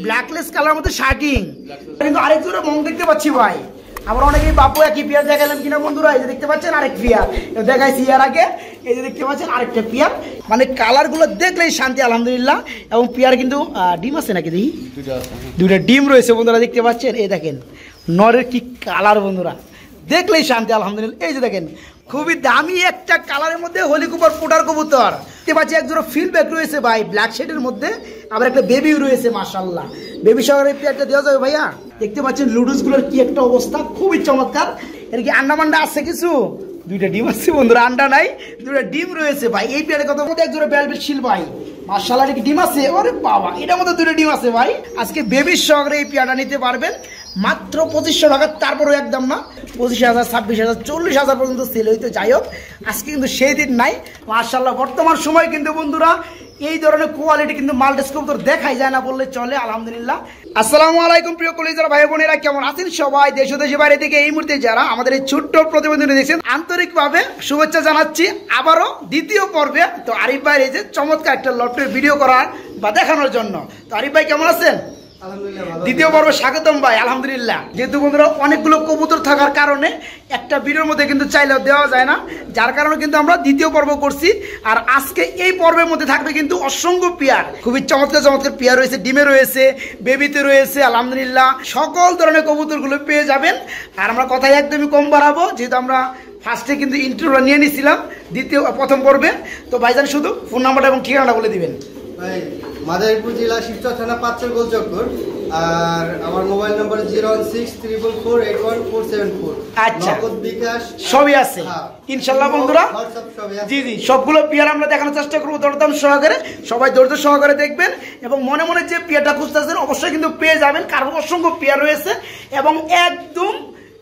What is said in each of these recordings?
ব্ল্যাকলেস colour মধ্যে শার্টিং, কিন্তু আরেক জোড়া মং দেখতে পাচ্ছি ভাই। আমরা অনেকেই বাপু একই পেয়ার দেখালাম কিনা বন্ধুরা, এই যে দেখতে পাচ্ছেন আরেক পেয়ার দেখাইছি এর আগে, এই যে দেখতে পাচ্ছেন আরেকটা পেয়ার। মানে কালার গুলো দেখলেই শান্তি আলহামদুলিল্লাহ। এবং পেয়ার কিন্তু ডিম আছে নাকি দেখি, দুইটা ডিম রয়েছে বন্ধুরা দেখতে পাচ্ছেন। এই দেখেন নরের কি কালার বন্ধুরা, দেখলেই শান্তি আলহামদুলিল্লাহ। এই যে দেখেন খুবই দামি একটা কালারের মধ্যে হলি কুপার পোটার কবুতর দেখতে পাচ্ছি। এক জোড়া ফিল ব্যাক রয়েছে ভাই ব্ল্যাক শেডের মধ্যে, আবার একটা বেবিও রয়েছে মাশাআল্লাহ। বেবি সহকারে পেয়ারটা দেওয়া যাবে ভাইয়া। দেখতে পাচ্ছেন লুডুস গুলোর কি একটা অবস্থা, খুবই চমৎকার। এর কি আন্ডা মান্ডা আছে কিছু? দুইটা ডিম আছে বন্ধুরা, আন্ডা নাই, দুইটা ডিম রয়েছে ভাই। এই পেয়ারের কথা মধ্যে এক জোড়া ভেলভেট শিল ভাই মাশাআল্লাহ, কি ডিম আছে, ওরে বাবা এটার মধ্যে দুইটা ডিম আছে ভাই। আজকে বেবির সহকারে এই পেয়ারটা নিতে পারবেন মাত্র 2500 টাকা। তারপরেও একদম না 25,000, 26,000, 40,000 পর্যন্ত সেল হইতে। যাই হোক আজকে কিন্তু সেই দিন নাই মাশাআল্লাহ। বর্তমান সময় কিন্তু বন্ধুরা এই ধরনের কোয়ালিটি কিন্তু মাল্টিস কবুতর দেখাই যায় না বললে চলে আলহামদুলিল্লাহ। আসসালামু আলাইকুম প্রিয় কলিজার ভাই বোনেরা, কেমন আছেন সবাই? দেশ ও দেশের বাইরে থেকে এই মুহূর্তে যারা আমাদের এই ছোট্ট প্রতিবেদন দেখছেন আন্তরিকভাবে শুভেচ্ছা জানাচ্ছি আবারও দ্বিতীয় পর্বে। তো আরিফ ভাই এই যে চমৎকার একটা লটের ভিডিও করার বা দেখানোর জন্য। তো আরিফ ভাই কেমন আছেন? দ্বিতীয় পর্বে স্বাগতম ভাই আলহামদুলিল্লাহ। যেহেতু বন্ধুরা অনেকগুলো কবুতর থাকার কারণে একটা ভিডিওর মধ্যে কিন্তু চাইলেও দেওয়া যায় না, যার কারণে কিন্তু আমরা দ্বিতীয় পর্ব করছি। আর আজকে এই পর্বের মধ্যে থাকবে কিন্তু অসংখ্য পেয়ার, খুবই চমৎকার চমৎকার পেয়ার রয়েছে, ডিমে রয়েছে, বেবিতে রয়েছে আলহামদুলিল্লাহ। সকল ধরনের কবুতরগুলো পেয়ে যাবেন। আর আমরা কথাই একদমই কম বাড়াবো, যেহেতু আমরা ফার্স্টে কিন্তু ইন্টারভিউ নিয়ে নিছিলাম প্রথম পর্বে। তো ভাইজান শুধু ফোন নাম্বারটা এবং ঠিকানাটা বলে দিবেন। মাদারীপুর জেলা শিবচর থানা পাঁচচর গোলচক্কর। আর আমার মোবাইল নম্বর 01644814474। আচ্ছা বিকাশ সবই আছে ইনশাআল্লাহ বন্ধুরা। জি জি সবগুলো পেয়ার আমরা দেখানোর চেষ্টা করবো দরদাম সহকারে। সবাই ধৈর্য সহকারে দেখবেন এবং মনে মনে যে পেয়ারটা খুঁজতেছেন অবশ্যই কিন্তু পেয়ে যাবেন, কারণ অসংখ্য পেয়ার রয়েছে এবং একদম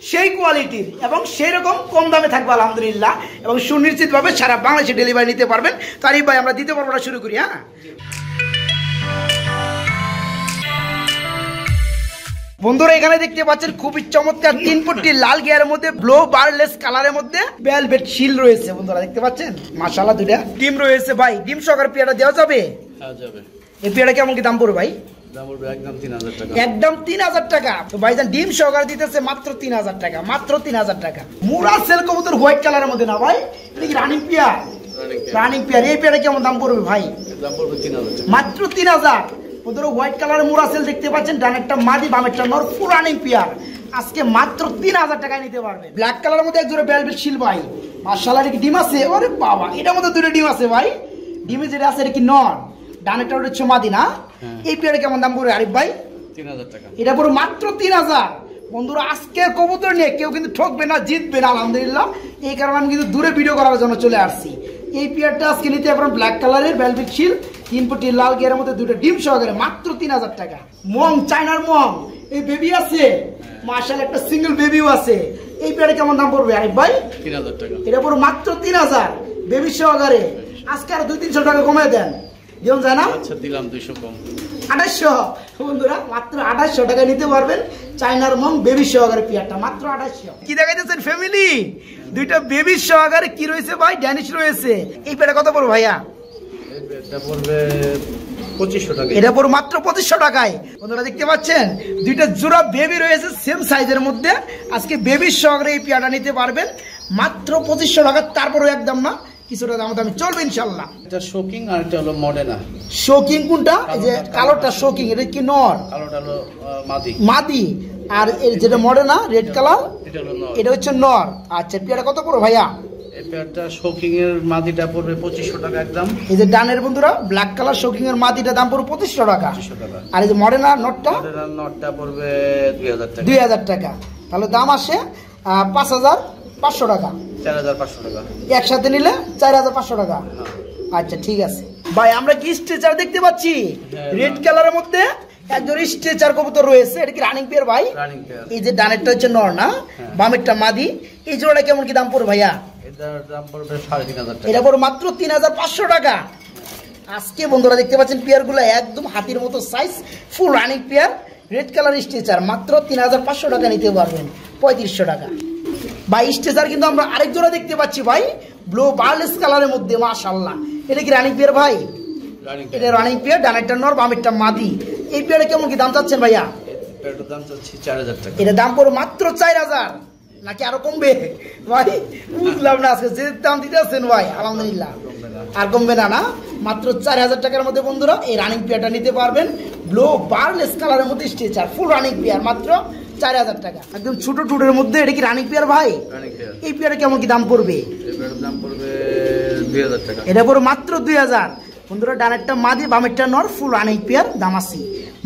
সেই কোয়ালিটির এবং সেই রকম কম দামে থাকবে আলহামদুলিল্লাহ। এবং সুনিশ্চিতভাবে সারা বাংলাদেশে ডেলিভারি নিতে পারবেন। তো আরিফ ভাই আমরা দ্বিতীয় পর্বটা শুরু করি। হ্যাঁ বন্ধুরা এখানে দেখতে পাচ্ছেন খুবই চমৎকার 3 পট্টি লাল গিয়ারের মধ্যে ব্লো বারলেস কালারের মধ্যে ভেলভেট শিল রয়েছে বন্ধুরা দেখতে পাচ্ছেন মাশাআল্লাহ। দুইটা ডিম রয়েছে ভাই, ডিম সহকারে পেয়ারটা দেওয়া যাবে? হ্যাঁ যাবে। এই পেয়ারটা কেমন কি দাম পড়বে ভাই? একদম 3000 টাকা। তো ভাইজান ডিম সহকারে দিতেছে মাত্র 3000 টাকা, মাত্র 3000 টাকা। মুরাসেল কবুতর হোয়াইট কালারের মধ্যে না ভাই, এটা কি রানিং পেয়ার? Running pair. এই পেয়ারটা কেমন দাম পড়বে ভাই? দাম পড়বে 3000 টাকা, মাত্র 3000। বন্ধুরা হোয়াইট কালারের মুরাসেল দেখতে পাচ্ছেন, ডানেরটা মাদি বামেরটা নর, ফুল রানিং পেয়ার। আজকে মাত্র 3000 টাকায় নিতে পারবেন। ব্ল্যাক কালারের মধ্যে এক জোড়া ভেলভেট শিল ভাই মাশাআল্লাহ, এটা কি ডিম আছে? ওরে বাবা এটার মধ্যে দুটো ডিম আছে ভাই। ডিমে যেটা আছে এটা কি নর, ডানেরটা হচ্ছে মাদি না? এই পেয়ারে কেমন দাম পড়বে আরিফ ভাই? 3000 টাকা। এটা পুরো মাত্র 3000। বন্ধুরা আজকের কবুতর নিয়ে কেউ কিন্তু ঠকবে না, জিতবে না আলহামদুলিল্লাহ। এই কারণে আমি কিন্তু দূরে ভিডিও করার জন্য চলে আসছি। এই পেয়ারটা আজকে নিতে পারেন ব্ল্যাক কালারের ভেলভেট শিল 3 পট্টি লাল গিয়ারের মধ্যে দুটো ডিম সহকারে মাত্র 3000 টাকা। মং চায়নার মং, এই বেবি আছে মাশাআল্লাহ, একটা সিঙ্গেল বেবিও আছে। এই পেয়ারে কেমন দাম পড়বে আরিফ ভাই? 3000 টাকা। এটা পুরো মাত্র 3000 বেবি সহকারে। আজকে আর 200-300 টাকা কমিয়ে দেন, যেমন যায় না? আচ্ছা দিলাম 200 কম, 2800। বন্ধুরা মাত্র 2800 টাকা নিতে পারবেন চায়নার মং বেবি সহকারে পেয়ারটা মাত্র 2800। কি দেখাইতেছেন ফ্যামিলি? দুইটা বেবি সহকারে কি রয়েছে ভাই? ড্যানিশ রয়েছে। এই পেয়ারটা কত পড়বে ভাইয়া? এটা পড়বে 2500 টাকা। এটা পড়বে মাত্র 2500 টাকায়। বন্ধুরা দেখতে পাচ্ছেন দুইটা জোড়া বেবি রয়েছে সেম সাইজের মধ্যে। আজকে বেবি সহকারে এই পেয়ারটা নিতে পারবেন মাত্র 2500 টাকা। তারপরেও একদম না কিছুটা দাম দামি চলবে ইনশাআল্লাহ। এটা শোকিং আর এটা হলো মডেনা। শোকিং কোনটা? এই যে কালোটা শোকিং, এটা কি নর? কালোটা হলো মাদি। মাদি। আর এই যেটা মডেনা রেড কালার এটা হলো নর, এটা হচ্ছে নর। আচ্ছা পেয়ারটা কত পড়বে ভাইয়া? এই পেয়ারটা শোকিং এর মাদিটা পড়বে 2500 টাকা একদম। এই যে ডানের বন্ধুরা ব্ল্যাক কালার শোকিং এর মাদিটা দাম পড়বে 2500 টাকা। আর এই যে মডেনা নটটা? মডেনা নটটা পড়বে 2000 টাকা। 2000 টাকা। তাহলে দাম আসে 5500 টাকা, 4500 টাকা। একসাথে নিলে 4500 টাকা। আচ্ছা ঠিক আছে ভাই। আমরা কি স্ট্রেচার দেখতে পাচ্ছি রেড কালারের মধ্যে একজন স্ট্রেচার কবুতর রয়েছে। এটা কি রানিং পেয়ার ভাই? Running pair. এই যে ডানেরটা হচ্ছে নর না, বামেরটা মাদি। এই জোড়াটা কেমন কি দাম পড়বে ভাইয়া? এটার দাম পড়বে 3500 টাকা। এটা পড়বে মাত্র 3500 টাকা। আজকে বন্ধুরা দেখতে পাচ্ছেন পেয়ারগুলো একদম হাতির মতো size, full running pair, red colour stretcher মাত্র 3500 টাকা নিতে পারবেন 3500 টাকা। ভাই স্ট্রেচার কিন্তু আমরা আরেক জোড়া দেখতে পাচ্ছি ভাই ব্লু বারলেস কালারের মধ্যে মাশাআল্লাহ। এটা কি রানিং পেয়ার ভাই? এটা রানিং পেয়ার, ডানেরটা নর বামেরটা মাদি। এই পেয়ারে কেমন কি দাম চাচ্ছেন ভাইয়া? পেয়ারটার দাম চাচ্ছি 4000 টাকা। এটা দাম পড়বে মাত্র 4000 নাকি আরো কমবে ভাই? বুঝলাম না আজকে যে দাম দিতেছেন ভাই, আলহামদুলিল্লাহ আর কমবে না না? মাত্র 4000 টাকার মধ্যে বন্ধুরা এই রানিং পেয়ারটা নিতে পারবেন। ব্লু বারলেস কালারের মধ্যে স্ট্রেচার ফুল রানিং পেয়ার মাত্র 4000 টাকা। একদম ছোট টুটের মধ্যে। এটা কি রানিং পেয়ার ভাই? Running pair. এই পেয়ারে কেমন কি দাম পড়বে? এই পেয়ারটার দাম পড়বে 2000 টাকা। এটা পড়বে মাত্র 2000 বন্ধুরা। ডানেরটা মাদি বামেরটা নর ফুল রানিং পেয়ার দামাসি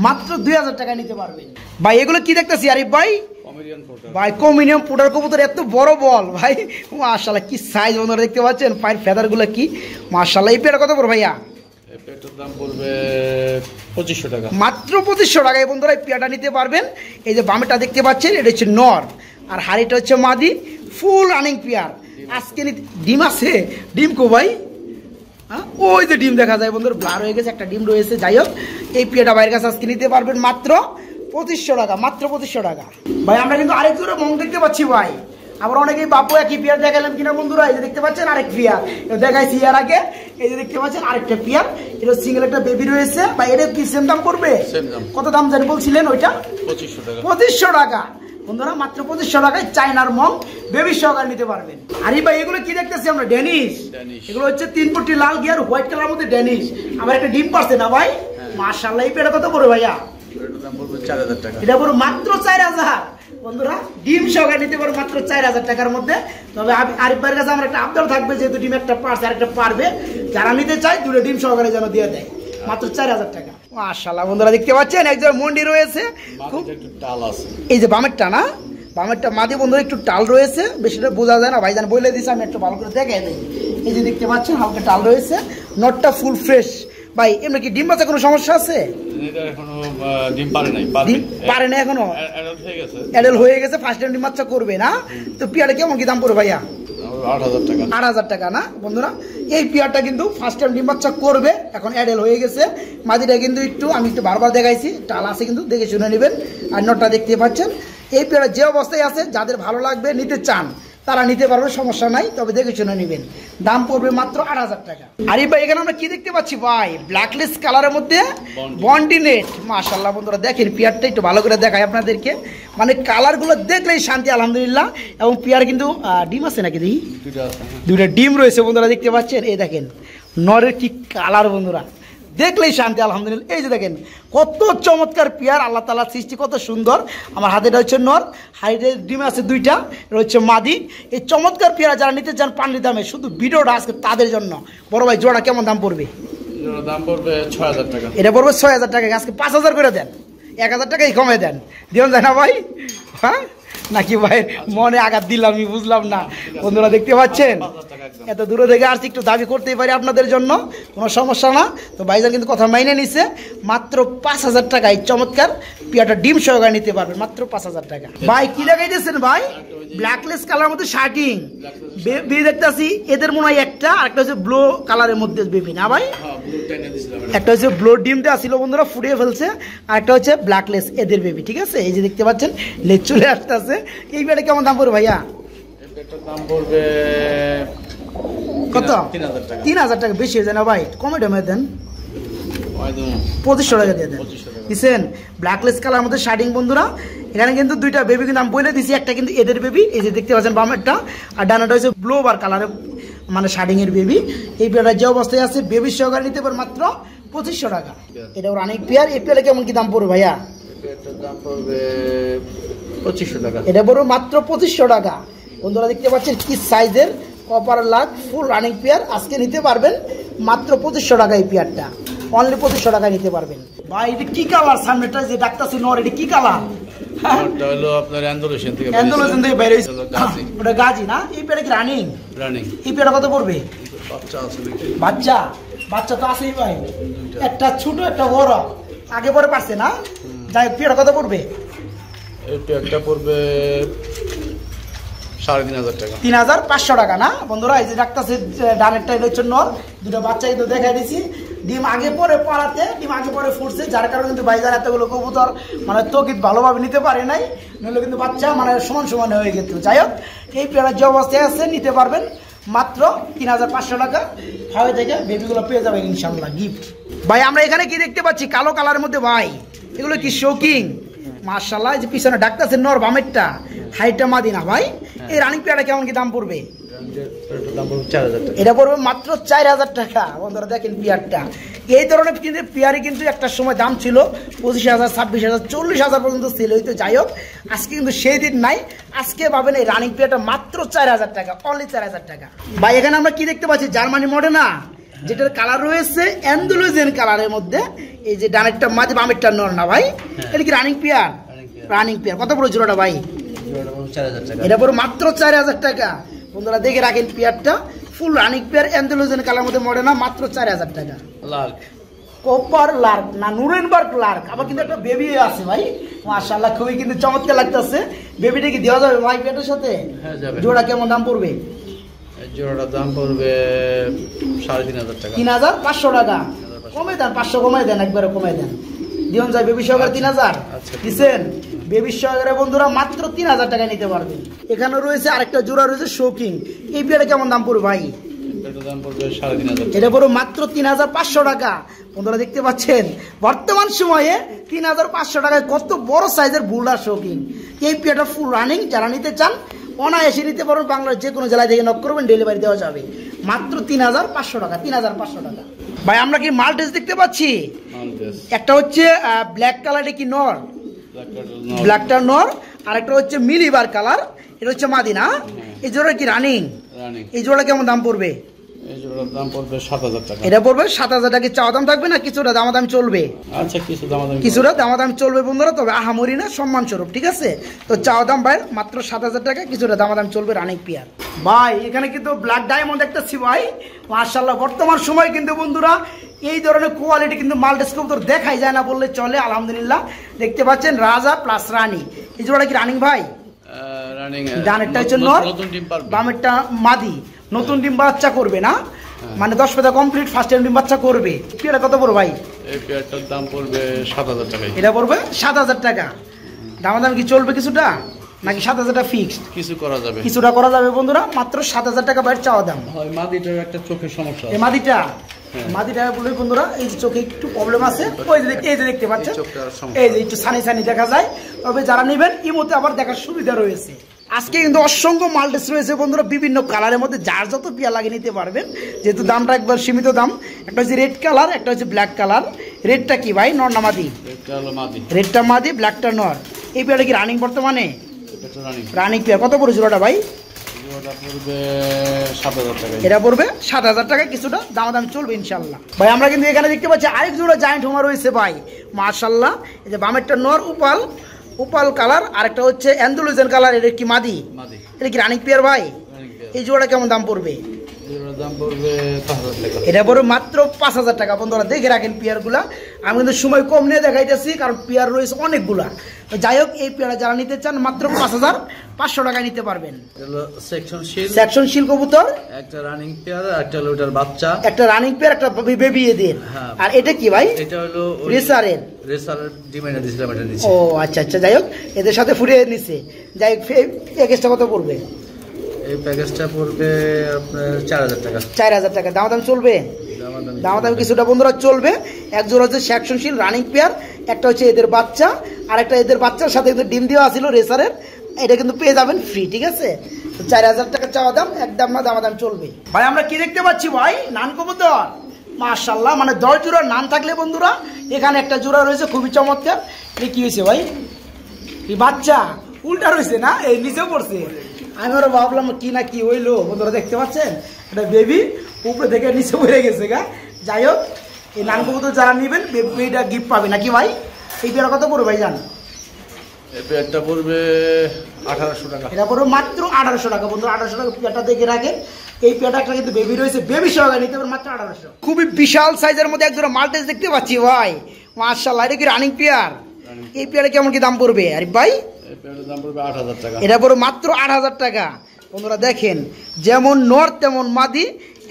মাত্র 2000 টাকা নিতে পারবেন ভাই। এগুলো কি দেখতেছি আরিফ ভাই? কমেডিয়ান পোর্টার ভাই কমিনিয়াম পোটার কবুতর, এত বড় বল ভাই, মাশাআল্লাহ কি সাইজ বন্ধুরা দেখতে পাচ্ছেন। পায়ের ফেদার গুলো কি মাশাআল্লাহ। এই পেয়ারটা কত পড়বে ভাইয়া? এই পেয়ারটার দাম পড়বে 2500 টাকা। মাত্র 2500 টাকায় বন্ধুরা এই পেয়ারটা নিতে পারবেন। এই যে বামেটা দেখতে পাচ্ছেন এটা হচ্ছে নর আর হাড়িটা হচ্ছে মাদি ফুল রানিং পেয়ার। আজকে ডিম আছে? ডিম কো ভাই? হ্যাঁ ওই যে ডিম দেখা যায় বন্ধুরা, ব্লার হয়ে গেছে, একটা ডিম রয়েছে। যাই হোক এই পেয়ারটা বাইরের কাছে আজকে নিতে পারবেন মাত্র 2500 টাকা। মাত্র 2500 টাকা ভাই। আমরা কিন্তু আরেক জোড়া মং দেখতে পাচ্ছি ভাই। আবার অনেকেই বাপু একই পেয়ার দেখালাম কিনা বন্ধুরা। এই যে দেখতে পাচ্ছেন আরেক পেয়ার দেখাইছি এর আগে। এই যে দেখতে পাচ্ছেন আরেকটা পেয়ার, এটা সিঙ্গেল একটা বেবি রয়েছে ভাই। এটা কি সেম দাম পড়বে? কত দাম জানি বলছিলেন ওইটা? 2500 টাকা। 2500 টাকা বন্ধুরা। মাত্র 2500 টাকায় চায়নার মং বেবি সহকারে নিতে পারবেন। আরে ভাই এগুলো কি দেখতেছি আমরা? ড্যানিশ। এগুলো হচ্ছে 3 পট্টি লাল গিয়ার হোয়াইট কালার মধ্যে ড্যানিশ। আবার একটা ডিম পারছে না ভাই? মাশাআল্লাহ। এই পেয়ারটা কত পড়বে ভাইয়া? এটার দাম পড়বে 4000 টাকা। এটা পড়বে মাত্র 4000 বন্ধুরা। ডিম সহকারে নিতে পারবে মাত্র 4000 টাকার মধ্যে। তবে আরিফ ভাইয়ের কাছে আমার একটা আবদার থাকবে, যেহেতু ডিম একটা পারছে আর একটা পারবে, যারা নিতে চায় দুটো ডিম সহকারে যেন দিয়ে দেয় মাত্র 4000 টাকা। মাশাআল্লাহ বন্ধুরা দেখতে পাচ্ছেন একজন মন্ডি রয়েছে। একটু টাল আছে। এই যে বামেরটা না, বামেরটা মাদি বন্ধুরা একটু টাল রয়েছে, বেশিটা বোঝা যায় না ভাইজান বলে দিয়েছে, আমি একটু ভালো করে দেখাই দিই। এই যে দেখতে পাচ্ছেন হালকা টাল রয়েছে, নটটা ফুল ফ্রেশ ভাই। এমনি কি ডিম বাচ্চা কোনো সমস্যা আছে? এটা এখনো ডিম পারে নাই। ডিম পারে না এখনো? অ্যাডাল্ট হয়ে গেছে। অ্যাডাল্ট হয়ে গেছে, ফার্স্ট টাইম ডিম বাচ্চা করবে না? তো পিয়ারটা কেমন কি দাম পড়বে ভাইয়া? 8000 টাকা। 8000 টাকা না বন্ধুরা। এই পিয়ারটা কিন্তু ফার্স্ট টাইম ডিম বাচ্চা করবে, এখন অ্যাডাল্ট হয়ে গেছে। মাদিটা কিন্তু আমি একটু বারবার দেখাইছি, টাল আছে কিন্তু, দেখে শুনে নেবেন। আর নটটা দেখতে পাচ্ছেন। এই পেয়ারা যে অবস্থায় আছে, যাদের ভালো লাগবে নিতে চান তারা নিতে পারবে, সমস্যা নাই, তবে দেখে শুনে নেবেন। দাম পড়বে মাত্র 8000 টাকা। আরে ভাই এখানে আমরা কি দেখতে পাচ্ছি ভাই? ব্ল্যাকলেস কালারের মধ্যে বন্ডিনেট। মাশাআল্লাহ বন্ধুরা দেখেন পেয়ারটা একটু ভালো করে দেখাই আপনাদেরকে, মানে কালারগুলো দেখলেই শান্তি আলহামদুলিল্লাহ। এবং পেয়ার কিন্তু ডিম আছে নাকি দেখি? দুইটা ডিম রয়েছে বন্ধুরা দেখতে পাচ্ছেন। এই দেখেন নরের কি কালার বন্ধুরা, দেখলেই শান্তি আলহামদুলিল্লাহ। এই যে দেখেন কত চমৎকার পেয়ার, আল্লাহ তাআলার সৃষ্টি কত সুন্দর। আমার হাতেটা হচ্ছে নর, হাইটের ডিম আছে দুইটা, এটা হচ্ছে মাদি। এই চমৎকার পেয়ারা যারা নিতে চান পানির দামে, শুধু ভিডিওটা আজকে তাদের জন্য। বড় ভাই জোড়া কেমন দাম পড়বে? জোড়া দাম পড়বে 6000 টাকা। এটা পড়বে 6000 টাকা। আজকে 5000 করে দেন, 1000 টাকাই কমে দেন, দিন যায় না ভাই? হ্যাঁ নাকি ভাই মনে আঘাত দিলাম, আমি বুঝলাম না। বন্ধুরা দেখতে পাচ্ছেন এত দূরে থেকে আসছি, একটু দাবি করতেই পারি আপনাদের জন্য, কোনো সমস্যা না। তো ভাইজান কিন্তু কথা মাইনে নিছে। মাত্র 5000 টাকায় চমৎকার পিয়াটা ডিম সহকারে নিতে পারবেন মাত্র 5000 টাকা। ভাই কি লাগাইতেছেন ভাই? ব্ল্যাকলেস কালার মধ্যে শার্টিং বেবি দেখতেছি। এদের মনে হয় একটা, আরেকটা হচ্ছে ব্লু কালারের মধ্যে বেবি না ভাই? একটা হচ্ছে ব্লু ডিমটা ছিল বন্ধুরা, ফুটিয়ে ফেলছে, আর একটা হচ্ছে ব্ল্যাকলেস এদের বেবি। ঠিক আছে, এই যে দেখতে পাচ্ছেন লেজ চলে আসতেছে। এই বেটা কেমন দাম পড়বে ভাইয়া? এটার দাম পড়বে কত? 3000 টাকা। 3000 টাকা বেশি হয়ে যায় না ভাই? কমে ডেমে দেন, 2500 টাকা দিয়ে দেন। দিচ্ছেন ব্ল্যাকলেস কালার মধ্যে শার্টিং বন্ধুরা। এখানে কিন্তু দুইটা বেবি কিন্তু আমি বলে দিছি, একটা কিন্তু এদের বেবি, এই যে দেখতে পাচ্ছেন বামেরটা, আর ডানাটা হচ্ছে ব্লু বার কালারের মানে শার্টিং এর বেবি। এই পেয়ারটা যে অবস্থায় আছে বেবি সহকারে নিতে পারে মাত্র 2500 টাকা। এটা অনেক পেয়ার। এই পেয়ারে কেমন কি দাম পড়বে ভাইয়া? এটার দাম পড়বে 2500 টাকা। এটা পড়বে মাত্র 2500 টাকা। বন্ধুরা দেখতে পাচ্ছেন কি সাইজের কপার লাগ ফুল রানিং পেয়ার, আজকে নিতে পারবেন মাত্র 2500 টাকা। এই পেয়ারটা অনলি 2500 টাকায় নিতে পারবেন। ভাই এটা কি কালার? সামনেটা যে ডাক্তারছি নর, এটা কি কালার? ওটা হলো আপনার অ্যান্ডোলেশন থেকে বের হইছে, ওটা গাজি না? এই পেয়ারটা কি রানিং? রানিং। এই পেয়ারটা কত পড়বে? বাচ্চা আছে নাকি? বাচ্চা বাচ্চা তো আছেই ভাই, একটা ছোট একটা বড়, আগে পরে পারছে না? যাই হোক পেয়ারটা কত পড়বে? এটা একটা পড়বে 3500 টাকা। 3500 টাকা না বন্ধুরা? এই যে ডাক্তারছে ডানেরটা হচ্ছে নর, দুটো বাচ্চা কিন্তু দেখাই দিছি। ডিম আগে পরে পাড়াতে, ডিম আগে পরে ফুটছে, যার কারণে কিন্তু ভাইজান এতগুলো কবুতর মানে তকিত ভালোভাবে নিতে পারে নাই, নইলে কিন্তু বাচ্চা মানে সমান সমান হয়ে গেছিল। যাই হোক এই পেয়ারা যে অবস্থায় আছে নিতে পারবেন মাত্র 3500 টাকা। হাওয়াই থেকে বেবিগুলো পেয়ে যাবে ইনশাল্লাহ গিফট। ভাই আমরা এখানে কি দেখতে পাচ্ছি? কালো কালারের মধ্যে ভাই এগুলো কি শৌকিং মাশাআল্লাহ। যে পিছনে ডাকতেছে নর বামেরটা হাইটটা মাদি না ভাই। এই রানিং পেয়ারটা কেমন কি দাম পড়বে? দাম পড়বে 4000 টাকা। এটা পড়বে মাত্র 4000 টাকা। বন্ধুরা দেখেন পেয়ারটা, এই ধরনের কিন্তু পেয়ারে কিন্তু একটা সময় দাম ছিল 25,000, 26,000, 40,000 পর্যন্ত ছিল। হয়তো যাই হোক, আজকে কিন্তু সেই দিন নাই। আজকে পাবেন এই রানিং পেয়ারটা মাত্র 4000 টাকা, অনলি 4000 টাকা। ভাই এখানে আমরা কি দেখতে পাচ্ছি? জার্মানি মডেল না, যেটার কালার রয়েছে অ্যান্ডালুজিয়ান কালারের মধ্যে। এই যে ডানেরটা মাঝে বামেরটা নর না ভাই, এটা কি রানিং পেয়ার? Running pair. কত পড়ে জোড়াটা ভাই? জোড়াটা পড়বে 4000 টাকা। এটা পড়বে মাত্র 4000 টাকা। বন্ধুরা দেখে রাখেন পেয়ারটা, full running pair Andalusian colour মধ্যে মডেল না, মাত্র 4000 টাকা। লার্ক কপার লার্ক না, নুরেনবার্গ লার্ক। আবার কিন্তু একটা বেবি আছে ভাই, মাশাআল্লাহ খুবই কিন্তু চমৎকার লাগতেছে। বেবিটা কি দেওয়া যাবে ভাই পেয়ারটার সাথে? হ্যাঁ যাবে। জোড়া কেমন দাম পড়বে? জোড়াটার দাম পড়বে 3500 টাকা। 3500 টাকা। কমে দেন, 500 কমাই দেন, একবারে কমাই দেন। দিন যায় বেবি সহকারে 3000 দিচ্ছেন। বেবি সহকারে বন্ধুরা মাত্র 3000 টাকা নিতে পারবেন। এখানে রয়েছে আরেকটা জোড়া রয়েছে শৌকিং। এই পেয়ারটা কেমন দাম পড়বে ভাই? এটার দাম পড়বে 3500 টাকা। এটা পড়বে মাত্র 3500 টাকা। বন্ধুরা দেখতে পাচ্ছেন বর্তমান সময়ে 3500 টাকায় কত বড় সাইজের বুলডার শৌকিং। এই পেয়ারটা ফুল রানিং। যারা নিতে চান অনায়াসে নিতে পারবেন। বাংলার যে কোনো জেলায় থেকে নক করবেন, ডেলিভারি দেওয়া যাবে মাত্র 3500 টাকা। 3500 টাকা। ভাই আমরা কি মাল্টেস দেখতে পাচ্ছি? একটা হচ্ছে ব্ল্যাক কালার, কি নর? ব্ল্যাকটা নর। আর একটা হচ্ছে মিলিবার কালার, এটা হচ্ছে মাদিনা। এই জোড়া কি রানিং? এই জোড়া কেমন দাম পড়বে? এই জোড়ার দাম পড়বে 7000 টাকা। এটা পড়বে 7000 টাকা। চাওয়া দাম থাকবে না কিছুটা দামাদাম চলবে? আচ্ছা কিছুটা দামাদাম চলবে বন্ধুরা, তবে আহামরি না, সম্মান স্বরূপ, ঠিক আছে? তো চাওয়া দাম ভাই মাত্র 7000 টাকা, কিছুটা দামাদাম চলবে। রানিং পেয়ার ভাই এখানে কিন্তু ব্ল্যাক ডায়মন্ড দেখতেছি ভাই, মাশাআল্লাহ। বর্তমান সময় কিন্তু বন্ধুরা এই ধরনের কোয়ালিটি কিন্তু মাল্টেস কবুতর দেখাই যায় না বললে চলে। আলহামদুলিল্লাহ দেখতে পাচ্ছেন রাজা প্লাস রানী। এই জোড়া কি রানিং ভাই? রানিং। ডানেরটা হচ্ছে নর, বামেরটা মাদি। নতুন ডিম বাচ্চা করবে না, মানে 10 পাতা কমপ্লিট ফার্স্ট টাইম ডিম বাচ্চা করবে। পেয়ারটা কত পড়বে ভাই? এই পেয়ারটার দাম পড়বে 7000 টাকা। এটা পড়বে 7000 টাকা। দামাদাম কি চলবে কিছুটা, নাকি 7000 টাকা ফিক্সড? কিছু করা যাবে, কিছুটা করা যাবে বন্ধুরা। মাত্র 7000 টাকা বাইরে চাওয়া দাম। হয় মাদিটার একটা চোখের সমস্যা। এই মাদিটা বলে বন্ধুরা, এই যে চোখে একটু প্রবলেম আছে। ওই যে এই যে দেখতে পাচ্ছেন, এই যে একটু সানি সানি দেখা যায়। তবে যারা নেবেন ইমোতে আবার দেখার সুবিধা রয়েছে। আজকে কিন্তু অসংখ্য মাল্টেস রয়েছে বন্ধুরা, বিভিন্ন কালারের মধ্যে যার যত পেয়ার লাগিয়ে নিতে পারবেন, যেহেতু দামটা একবার সীমিত দাম। একটা হচ্ছে রেড কালার, একটা হচ্ছে ব্ল্যাক কালার। রেডটা কি ভাই, নর না মাদি? রেডটা মাদি, ব্ল্যাকটা নর। এই পেয়ারটা কি রানিং বর্তমানে? Running pair. কত পড়ে জোড়াটা ভাই? এটা পড়বে 7000 টাকা, কিছুটা দামাদাম চলবে ইনশাল্লাহ। ভাই আমরা কিন্তু এখানে দেখতে পাচ্ছি আরেক জোড়া জায়ান্ট হোমা রয়েছে ভাই, মাশাআল্লাহ। এই যে বামেরটা নর উপাল কালার, আর একটা হচ্ছে অ্যান্ডালুজিয়ান কালার। এটা কি মাদি? এটা কি রানিং পেয়ার ভাই? এই জোড়া কেমন দাম পড়বে? এটা পড়বে মাত্র 5000 টাকা। বন্ধুরা দেখে রাখেন পেয়ারগুলা। আমি কিন্তু সময় কম নিয়ে দেখাইতেছি, কারণ পেয়ার রয়েছে অনেকগুলা। যাই হোক, এই পেয়ারা যারা নিতে চান মাত্র 5500 টাকায় নিতে পারবেন। সেকশন শিল কবুতর, একটা রানিং পেয়ার, একটা লোটার বাচ্চা, একটা রানিং পেয়ার, একটা বেবি এদের। আর এটা কি ভাই? এটা হলো রেসারের ডিমান্ড দিছিলাম, এটা নিচে। ও আচ্ছা আচ্ছা, যাই হোক এদের সাথে ফুরিয়ে নিছে। যাই হোক প্যাকেজটা কত পড়বে? এই প্যাকেজটা পড়বে আপনার 4000 টাকা। 4000 টাকা। দামাদাম চলবে? দামাদাম কিছুটা বন্ধুরা চলবে। এক জোড়া হচ্ছে সেকশনশীল রানিং পেয়ার, একটা হচ্ছে এদের বাচ্চা, আর একটা এদের বাচ্চার সাথে এদের ডিম দেওয়া ছিল রেসারের। এটা কিন্তু পেয়ে যাবেন ফ্রি, ঠিক আছে? 4000 টাকা চাওয়া দাম, একদম না দামাদাম চলবে। ভাই আমরা কি দেখতে পাচ্ছি ভাই? নান কবুতর, মাশাআল্লাহ। মানে 10 জোড়া নান থাকলে বন্ধুরা এখানে একটা জোড়া রয়েছে খুবই চমৎকার। এটা কি হয়েছে ভাই? এই বাচ্চা উল্টা রয়েছে না, এই নিচেও পড়ছে। আমি আরো ভাবলাম কি না কি হইলো। বন্ধুরা দেখতে পাচ্ছেন এটা বেবি উপরে থেকে নিচে পড়ে গেছে গা। যাই হোক, এই নান কবুতর যারা নেবেন বেবিটা গিফট পাবে নাকি ভাই? এই পেয়ারা কত পড়বে ভাই জান? এই পেয়ারটা পড়বে 1800 টাকা। এটা পড়বে মাত্র 1800 টাকা। বন্ধুরা 1800 টাকা পেয়ারটা দেখে রাখেন। এই পেয়ারটা কিন্তু বেবি রয়েছে, বেবি সহকারে নিতে পারবেন মাত্র 1800। খুবই বিশাল সাইজের মধ্যে এক জোড়া মাল্টেস দেখতে পাচ্ছি ভাই, মাশাআল্লাহ। এটা কি রানিং পেয়ার? এই পেয়ারে কেমন কি দাম পড়বে আরিফ ভাই? এই পেয়ারের দাম পড়বে 8000 টাকা। এটা পড়বে মাত্র 8000 টাকা। বন্ধুরা দেখেন, যেমন নর তেমন মাদি,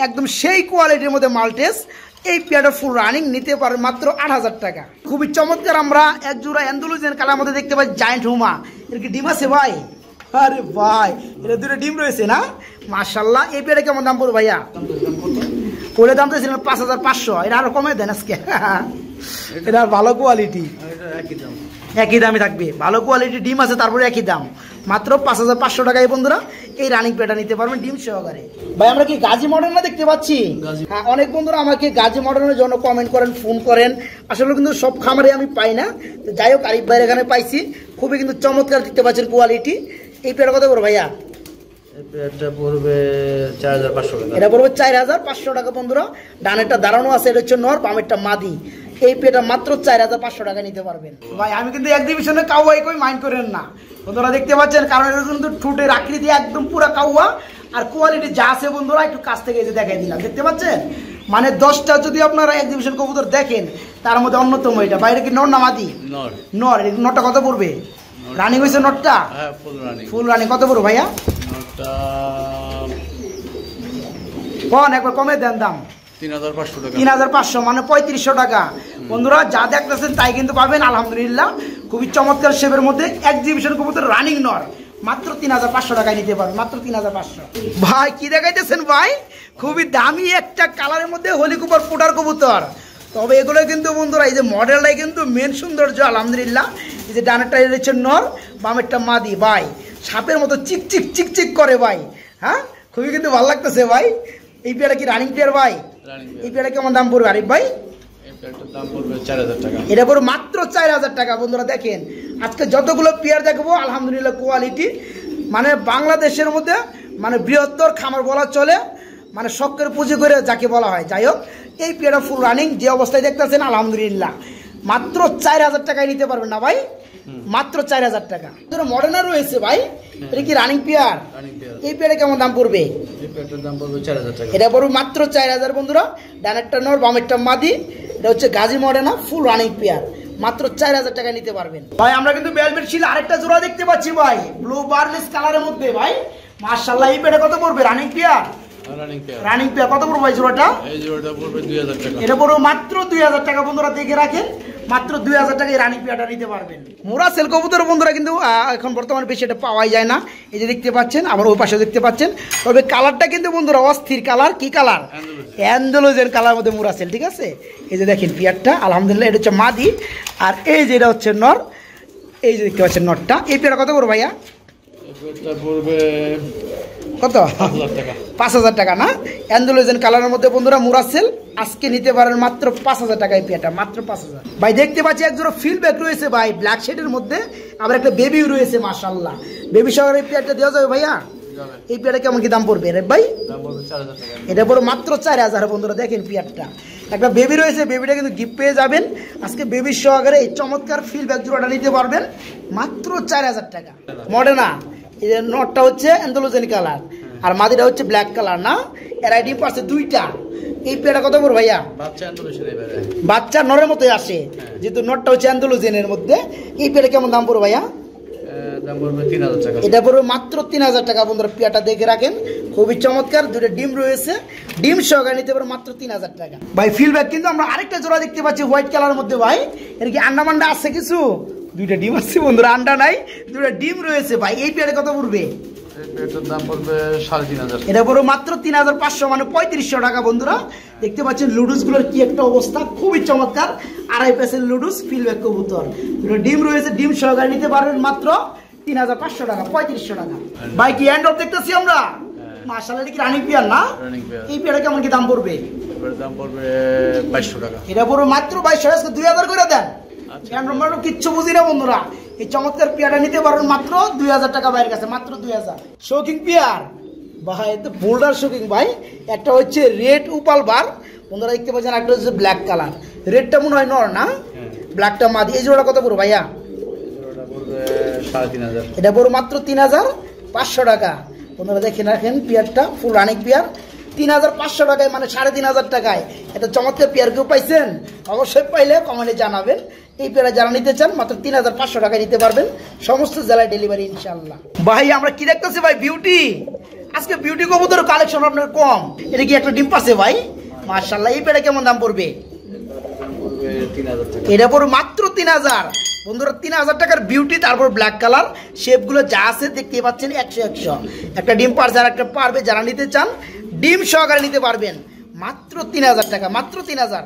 একদম সেই কোয়ালিটির মধ্যে মাল্টেস। এই পেয়ারটা ফুল রানিং, নিতে পারে মাত্র 8000 টাকা। খুবই চমৎকার। আমরা এক জোড়া অ্যান্ডালুজিয়ান কালার মধ্যে দেখতে পাই জায়ান্ট হুমা। এর কি ডিম আছে ভাই? আরে ভাই, এটা দুটো ডিম রয়েছে না, মাশাআল্লাহ। এই পেয়ারে কেমন দাম পড়বে ভাইয়া? ওটা দাম তো ছিল 5500, এটা আরো কমে দেন আজকে। এটা ভালো কোয়ালিটি, এটা একই দাম। একই দামে থাকবে, ভালো কোয়ালিটি ডিম আছে, তারপরে একই দাম, মাত্র 5500 টাকায় বন্ধুরা এই রানিং পেয়ারটা নিতে পারবেন ডিম সহকারে। ভাই আমরা কি গাজী মডেল না দেখতে পাচ্ছি? হ্যাঁ, অনেক বন্ধুরা আমাকে গাজী মডেলের জন্য কমেন্ট করেন, ফোন করেন, আসলে কিন্তু সব খামারে আমি পাই না, তো যাই হোক আরিফ ভাইয়ের এখানে পাইছি, খুবই কিন্তু চমৎকার দেখতে পাচ্ছেন কোয়ালিটি। এই পেয়ারটা কত করে ভাইয়া? এটা পড়বে 4500 টাকা। এটা পড়বে 4500 টাকা বন্ধুরা। ডানেরটা দাঁড়ানো আছে, এটা হচ্ছে নর, বামেরটা মাদি। এই পেটা মাত্র 4500 টাকা নিতে পারবেন। ভাই আমি কিন্তু এক্সিবিশনে কাউয়াই কই মাইন্ড করেন না, বন্ধুরা দেখতে পাচ্ছেন, কারণ এটা কিন্তু ঠোঁটের আকৃতি একদম পুরো কাউয়া, আর কোয়ালিটি যা আছে বন্ধুরা একটু কাছ থেকে এসে দেখাই দিলাম, দেখতে পাচ্ছেন, মানে 10টা যদি আপনারা এক্সিবিশন কবুতর দেখেন তার মধ্যে অন্যতম এটা। বাইরে কি নর না মাদি? নর। নর। নরটা কত পড়বে? রানিং হয়েছে নরটা? হ্যাঁ, ফুল রানিং। ফুল রানিং কত পড়বে ভাইয়া? নরটা কোন একবার কমে দেন দাম? 3500 টাকা। 3500 মানে 3500 টাকা। বন্ধুরা যা দেখতেছেন তাই কিন্তু পাবেন আলহামদুলিল্লাহ, খুবই চমৎকার শেপের মধ্যে এক্সিবিশন কবুতর রানিং নর, মাত্র 3500 টাকায় নিতে পারবেন, মাত্র 3500। ভাই কি দেখাইতেছেন ভাই? খুবই দামি একটা কালারের মধ্যে হলি কুপার পোটার কবুতর, তবে এগুলো কিন্তু বন্ধুরা এই যে মডেলটাই কিন্তু মেন সৌন্দর্য আলহামদুলিল্লাহ। এই যে ডানেরটা হচ্ছে নর, বামেরটা মাদি। ভাই সাপের মতো চিকচিক চিকচিক করে ভাই, হ্যাঁ খুবই কিন্তু ভালো লাগতেছে ভাই। এই পেয়ারা কি রানিং পেয়ার ভাই? এই পেয়ারা কেমন দাম পড়বে আরিফ ভাই? দাম পড়বে 4000 টাকা। এটা পড়বে মাত্র 4000 টাকা। বন্ধুরা দেখেন আজকে যতগুলো পেয়ার দেখবো আলহামদুলিল্লাহ কোয়ালিটি, মানে বাংলাদেশের মধ্যে মানে বৃহত্তর খামার বলা চলে, মানে শখের পুঁজি করে যাকে বলা হয়। যাই হোক এই পেয়ারা ফুল রানিং যে অবস্থায় দেখতেছেন আলহামদুলিল্লাহ মাত্র 4000 টাকায় নিতে পারবেন না ভাই, মাত্র 4000 টাকা। মডার্নার রয়েছে ভাই, এটা কি রানিং পেয়ার? এই পেয়ারে কেমন দাম পড়বে? দাম পড়বে 4000 টাকা। এটা পড়বে মাত্র 4000 বন্ধুরা। ডানেরটা নর, বামেরটা মাদি। এটা হচ্ছে Gazi Modena full running pair, মাত্র 4000 টাকা নিতে পারবেন। ভাই আমরা কিন্তু ভেলভেট শিল আরেকটা জোড়া দেখতে পাচ্ছি ভাই, ব্লু বার্লেস কালারের মধ্যে ভাই, মাশাআল্লাহ। এই পেয়ারে কত পড়বে? Running pair. রানিং পেয়ার কত পড়বে ভাই জোড়াটা? এই জোড়াটা পড়বে 2000 টাকা। এটা পড়বে মাত্র 2000 টাকা। বন্ধুরা দেখে রাখেন, মাত্র 2000 টাকায় রানিং পেয়ারটা নিতে পারবেন। মোরা সেল কবুতর বন্ধুরা কিন্তু এখন বর্তমানে বেশি এটা পাওয়াই যায় না। এই যে দেখতে পাচ্ছেন, আবার ওই পাশে দেখতে পাচ্ছেন, তবে কালারটা কিন্তু বন্ধুরা অস্থির কালার। কি কালার? অ্যান্ডালুজিয়ান কালার মধ্যে মোরা সেল, ঠিক আছে। এই যে দেখেন পেয়ারটা আলহামদুলিল্লাহ, এটা হচ্ছে মাদি, আর এই যে এটা হচ্ছে নর। এই যে দেখতে পাচ্ছেন নরটা। এই পেয়ারটা কত করবো ভাইয়া? এটা পড়বে কত? 5000 টাকা। 5000 টাকা না? অ্যান্ডালুজিয়ান কালারের মধ্যে বন্ধুরা মুরাসেল আজকে নিতে পারেন মাত্র 5000 টাকায় পেয়ারটা, মাত্র 5000। ভাই দেখতে পাচ্ছি এক জোড়া ফিল ব্যাক রয়েছে ভাই, ব্ল্যাক শেডের মধ্যে, আবার একটা বেবিও রয়েছে মাশাআল্লাহ। বেবি সহকারে এই পেয়ারটা দেওয়া যাবে ভাইয়া? এই পেয়ারটা কেমন কি দাম পড়বে রে ভাই? দাম পড়বে 4000 টাকা। এটা পড়বে মাত্র 4000। বন্ধুরা দেখেন পেয়ারটা, একটা বেবি রয়েছে, বেবিটা কিন্তু গিফট পেয়ে যাবেন আজকে। বেবির সহকারে এই চমৎকার ফিল ব্যাক জোড়াটা নিতে পারবেন মাত্র 4000 টাকা। মডেনা এই যে নটটা হচ্ছে অ্যান্ডালুজিয়ান কালার, আর মাদিটা হচ্ছে ব্ল্যাক কালার না? এর আইডি পাশে দুইটা। এই পেয়ারটা কত পড়বে ভাইয়া? বাচ্চা অ্যান্ডালুজিয়ান এবারে বাচ্চা নরের মতোই আসে, যেহেতু নটটা হচ্ছে অ্যান্ডালুজিয়ানের মধ্যে। এই পেয়ারটা কেমন দাম পড়বে ভাইয়া? দাম পড়বে 3000 টাকা। এটা পড়বে মাত্র 3000 টাকা। বন্ধুরা পেয়ারটা দেখে রাখেন, খুবই চমৎকার, দুটো ডিম রয়েছে, ডিম সহকারে নিতে পারবে মাত্র 3000 টাকা। ভাই ফিল ব্যাক কিন্তু আমরা আরেকটা জোড়া দেখতে পাচ্ছি হোয়াইট কালার মধ্যে ভাই, এর কি আন্ডা মান্ডা আছে কিছু? দুইটা ডিম আছে বন্ধুরা, আন্ডা নাই, দুটো ডিম রয়েছে ভাই। এই পেয়ারে কত পড়বে? এটার দাম পড়বে 3500। এটা পড়বে মাত্র 3500 মানে 3500 টাকা। বন্ধুরা দেখতে পাচ্ছেন লুডুস গুলোর কি একটা অবস্থা, খুবই চমৎকার। 2.5 পিসের লুডুস ফিল ব্যাক কবুতর, দুটো ডিম রয়েছে, ডিম সহকারে নিতে পারবেন মাত্র 3500 টাকা, 3500 টাকা। ভাই কি হ্যান্ড অফ দেখতেছি আমরা, মাশাআল্লাহ। এটা কি রানিং পেয়ার না? এই পেয়ারে কেমন কি দাম পড়বে? এর দাম পড়বে 2200 টাকা। এটা পড়বে মাত্র 2200 টাকা, 2000 করে দেন। আমরা কিচ্ছু বুঝি না বন্ধুরা, এই চমৎকার পেয়ারটা নিতে পারবেন মাত্র 2000 টাকা ভাইয়ের কাছে, মাত্র 2000। শৌকিং পেয়ার ভাই, এত বোল্ডার শৌকিং ভাই। একটা হচ্ছে রেড উপাল বার বন্ধুরা দেখতে পাচ্ছেন, একটা হচ্ছে ব্ল্যাক কালার। রেডটা মনে হয় নর না, ব্ল্যাকটা মাদি। এই জোড়া কত পড়বে ভাইয়া? জোড়াটা পড়বে 3500। এটা পড়বে মাত্র 3500 টাকা। বন্ধুরা দেখে রাখেন পেয়ারটা ফুল রানিং পেয়ার, 3500 টাকায় মানে 3500 টাকায় এটা চমৎকার পেয়ার। কেউ পাইছেন? অবশ্যই পাইলে কমেন্টে জানাবেন। এই পেয়ারা যারা নিতে চান মাত্র 3500 টাকায় নিতে পারবেন, সমস্ত জেলায় ডেলিভারি ইনশাআল্লাহ। ভাই আমরা কি দেখতেছি ভাই? বিউটি। আজকে বিউটি কবুতর কালেকশন আপনার কম। এটা কি একটা ডিম পাশে ভাই? মাশাআল্লাহ। এই পেয়ারা কেমন দাম পড়বে? 3000 টাকা। এটা পড়বে মাত্র 3000। বন্ধুরা 3000 টাকার বিউটি, তারপর ব্ল্যাক কালার, শেপগুলো যা আছে দেখতে পাচ্ছেন 100 একটা ডিম পার, যারা একটা পারবে, যারা নিতে চান ডিম সহকারে নিতে পারবেন মাত্র 3000 টাকা, মাত্র 3000।